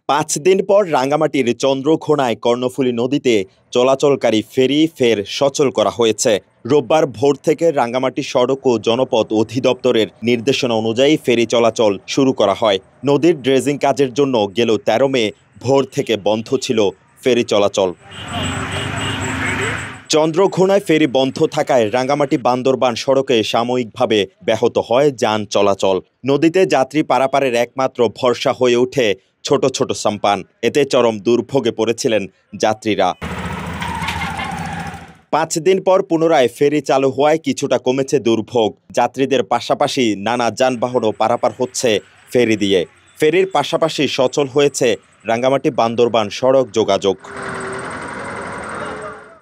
5 দিন পর রাঙ্গামাটির চন্দ্রঘোনায় কর্ণফুলী নদীতে চলাচলকারী ফেরি ফের সচল করা হয়েছে। রোববার ভোর থেকে রাঙ্গামাটি সড়ক ও জনপথ অধিদপ্তরের নির্দেশনা অনুযায়ী ফেরি চলাচল শুরু করা হয়। নদীর ড্রেজিং কাজের জন্য গেল 13 মে ভোর থেকে বন্ধ ছিল ফেরি চলাচল। চন্দ্রঘোনায় ফেরি বন্ধ থাকায় রাঙ্গামাটি বান্দরবান সড়কে সাময়িকভাবে ব্যাহত হয় যান চলাচল। নদীতে যাত্রী পারাপারের একমাত্র ভরসা হয়ে ওঠে ছোট ছোট সাম্পান। এতে চরম দুর্ভোগে পড়েছিলেন যাত্রীরা। 5 দিন পর পুনরায় ফেরি চালু হওয়ায় কিছুটা কমেছে দুর্ভোগ। যাত্রীদের পাশাপাশি নানা যানবাহনও পারাপার হচ্ছে ফেরি দিয়ে। ফেরির পাশাপাশি সচল হয়েছে রাঙ্গামাটি বান্দরবান সড়ক যোগাযোগ।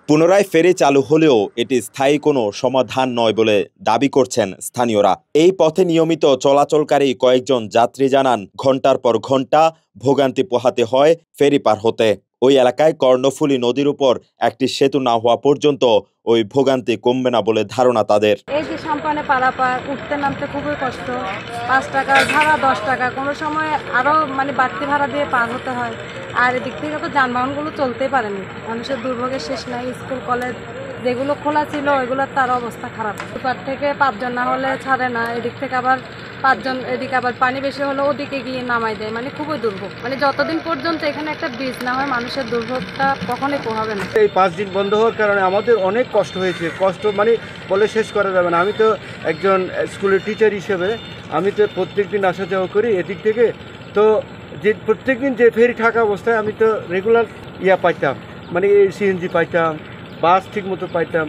পুনরায় ফেরি চালু হলেও এটি স্থায়ী কোনো সমাধান নয় বলে দাবি করছেন স্থানীয়রা। এই পথে নিয়মিত চলাচলকারী কয়েকজন যাত্রী জানান, ঘন্টার পর ঘন্টা ভোগান্তি পোহাতে হয় ফেরি পার হতে। ওই এলাকায় কর্ণফুলী নদীর উপর একটি সেতু না হওয়া পর্যন্ত ওই ভোগান্তি কমবে না বলে ধারণা তাদের। এই যে সাম্পানে পারাপার উঠতে নামতে খুবই কষ্ট। 5 টাকা ভাড়া, 10 টাকা, কোনো সময় আরও বাড়তি ভাড়া দিয়ে পার হতে হয়। আর এদিক থেকে তো যানবাহনগুলো চলতেই পারেনি। মানুষের দুর্ভোগের শেষ নাই। স্কুল কলেজ যেগুলো খোলা ছিল ওইগুলোর তার অবস্থা খারাপ। দুপার থেকে 5 জন না হলে ছাড়ে না, এদিক থেকে আবার 5 জন, এদিকে আবার পানি বেশি হলে ওদিকে গিয়ে নামাই দেয়। খুবই দুর্ভোগ। যতদিন পর্যন্ত এখানে একটা ব্রিজ না হয় মানুষের দুর্ভোগটা কখনোই পোহাবে না। এই 5 দিন বন্ধ হওয়ার কারণে আমাদের অনেক কষ্ট হয়েছে। কষ্ট বলে শেষ করা যাবে না। আমি তো একজন স্কুলের টিচার হিসেবে আমি তো প্রত্যেকদিন আসা যাওয়া করি এদিক থেকে। তো যে প্রত্যেকদিন যে ফেরি থাকা অবস্থায় আমি তো রেগুলার পাইতাম, সিএনজি পাইতাম, বাস ঠিক মতো পাইতাম।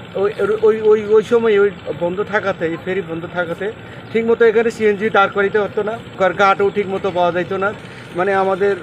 ওই সময় ওই বন্ধ থাকাতে, এই ফেরি বন্ধ থাকাতে ঠিক মতো এখানে সিএনজি দাঁড় করাইতে হতো না, ঘাটও ঠিক মতো পাওয়া যেত না। আমাদের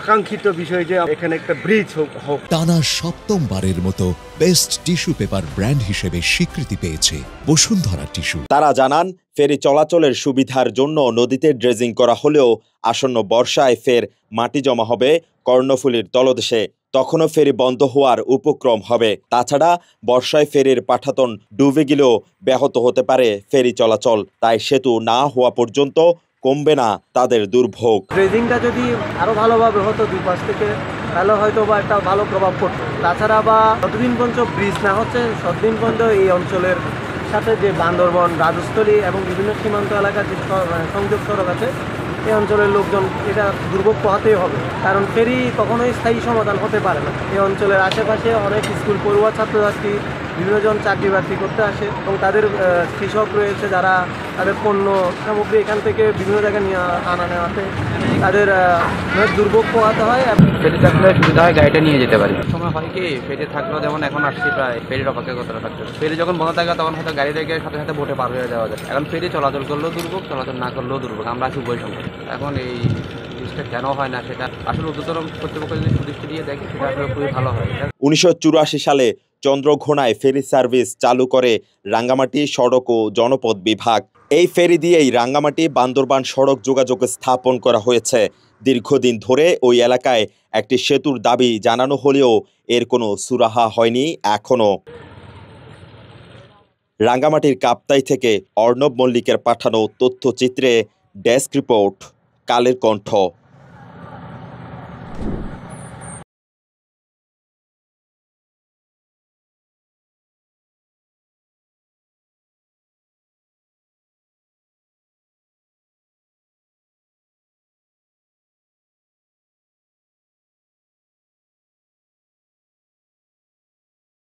আকাঙ্ক্ষিত বিষয় যে এখানে একটা ব্রিজ হোক। টানা 7ম-বারের মতো বেস্ট টিস্যু পেপার ব্র্যান্ড হিসেবে স্বীকৃতি পেয়েছে বসুন্ধরা টিস্যু। তারা জানান, ফেরি চলাচলের সুবিধার জন্য নদীতে ড্রেজিং করা হলেও আসন্ন বর্ষায় ফের মাটি জমা হবে কর্ণফুলীর তলদেশে। তখনও ফেরি বন্ধ হওয়ার উপক্রম হবে। তাছাড়া বর্ষায় ফেরির পাঠাতন ডুবে গেলেও ব্যাহত হতে পারে ফেরি চলাচল। তাই সেতু না হওয়া পর্যন্ত কমবে না তাদের দুর্ভোগ। ড্রেজিংটা যদি আরো ভালোভাবে হতো, দুই পাশ থেকে, তাহলে হয়তো বা একটা ভালো প্রভাব পড়তো। তাছাড়া বা যতদিন পর্যন্ত ব্রিজ না হচ্ছে ততদিন পর্যন্ত এই অঞ্চলের সাথে যে বান্দরবন, রাজস্থলী এবং বিভিন্ন সীমান্ত এলাকার যে সংযোগ সড়ক আছে, এই অঞ্চলের লোকজন এটা দুর্ভোগ পোহাতেই হবে। কারণ ফেরি কখনোই স্থায়ী সমাধান হতে পারে না। এই অঞ্চলের আশেপাশে অনেক স্কুল পড়ুয়া ছাত্রছাত্রী বিভিন্নজন চাকরি বাকরি করতে আসে এবং তাদের কৃষক রয়েছে যারা তাদের পণ্য সামগ্রী এখান থেকে বিভিন্ন জায়গায় নিয়ে নেওয়াতে তাদের দুর্ভোগ পোহাতে হয়। ফেরি থাকলে সুবিধা হয়, গাড়িটা নিয়ে যেতে পারি। সময় হয় কি, ফেরি থাকলেও যেমন এখন আসছি প্রায় ফেরির অপেক্ষা করতে থাকতে। ফেরি যখন বন্ধ থাকে তখন হয়তো গাড়ি থেকে সাথে সাথে বোটে পার হয়ে যাওয়া যায়। এখন ফেরি চলাচল করলেও দুর্ভোগ, চলাচল না করলেও দুর্ভোগ। আমরা আছি উভয় সংকট। এখন এই জিনিসটা কেন হয় না সেটা আসলে উচ্চতর কর্তৃপক্ষ যদি সুদৃষ্টি দিয়ে দেখে সেটা আসলে খুবই ভালো হয়। 1984 সালে চন্দ্রঘোনায় ফেরি সার্ভিস চালু করে রাঙ্গামাটি সড়ক ও জনপথ বিভাগ। এই ফেরি দিয়েই রাঙ্গামাটি বান্দরবান সড়ক যোগাযোগ স্থাপন করা হয়েছে। দীর্ঘদিন ধরে ওই এলাকায় একটি সেতুর দাবি জানানো হলেও এর কোনো সুরাহা হয়নি এখনো। রাঙ্গামাটির কাপ্তাই থেকে অর্ণব মল্লিকের পাঠানো তথ্যচিত্রে ডেস্ক রিপোর্ট, কালের কণ্ঠ।